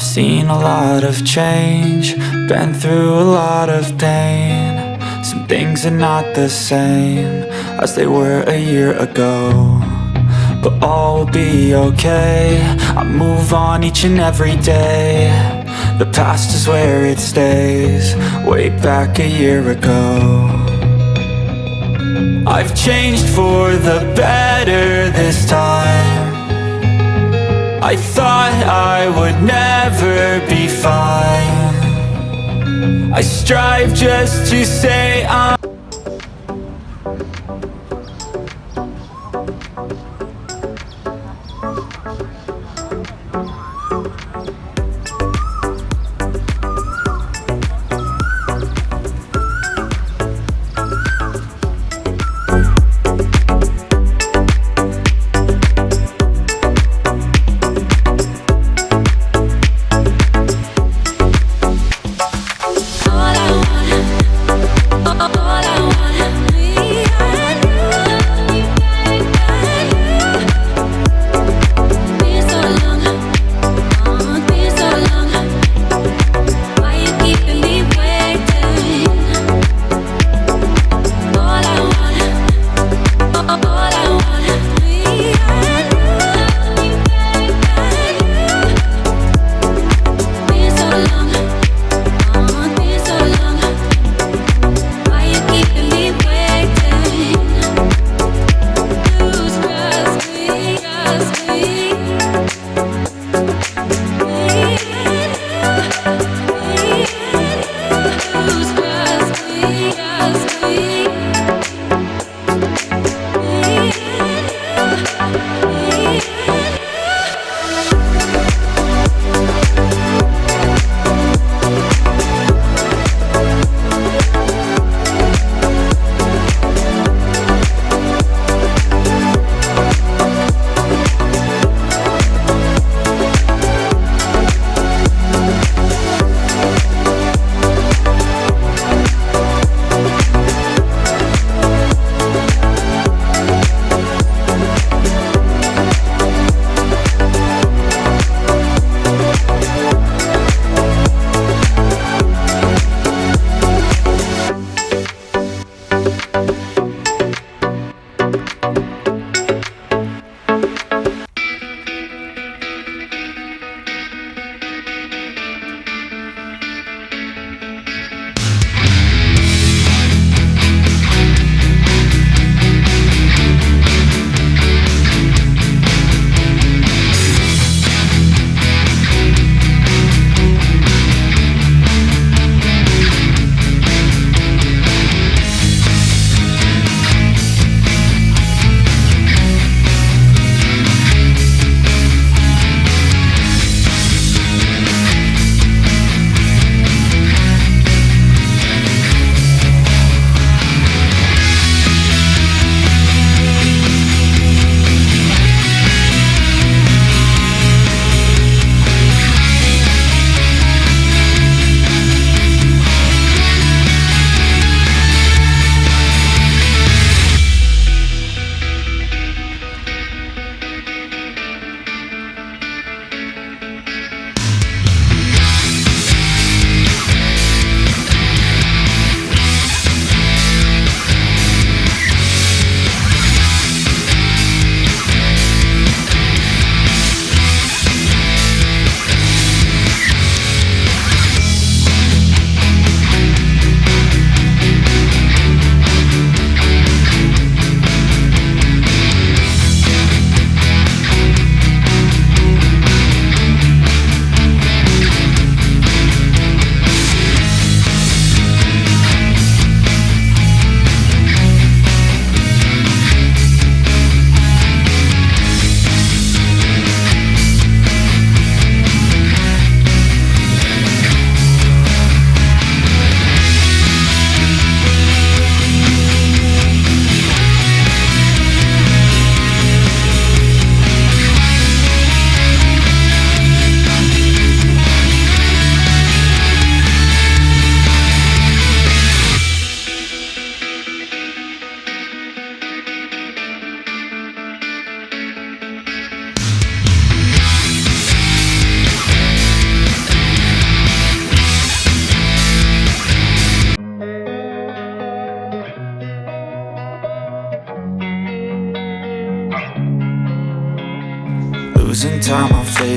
I've seen a lot of change, been through a lot of pain. Some things are not the same as they were a year ago, but all will be okay. I move on each and every day. The past is where it stays, way back a year ago. I've changed for the better this time. I thought I would never be fine. I strive just to say I'm all I want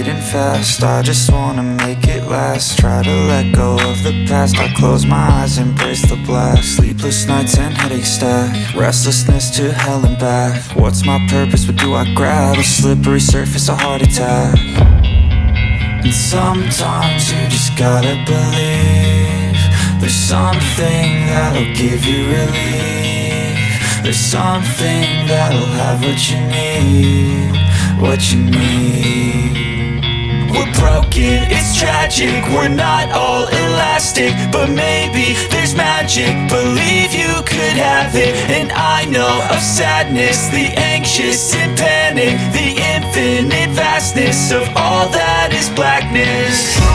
fading fast. I just wanna make it last. Try to let go of the past. I close my eyes, embrace the blast. Sleepless nights and headaches stack. Restlessness to hell and back. What's my purpose? What do I grab? A slippery surface, a heart attack. And sometimes you just gotta believe there's something that'll give you relief. There's something that'll have what you need, what you need. We're broken, it's tragic, we're not all elastic, but maybe there's magic, believe you could have it. And I know of sadness, the anxious and panic, the infinite vastness of all that is blackness.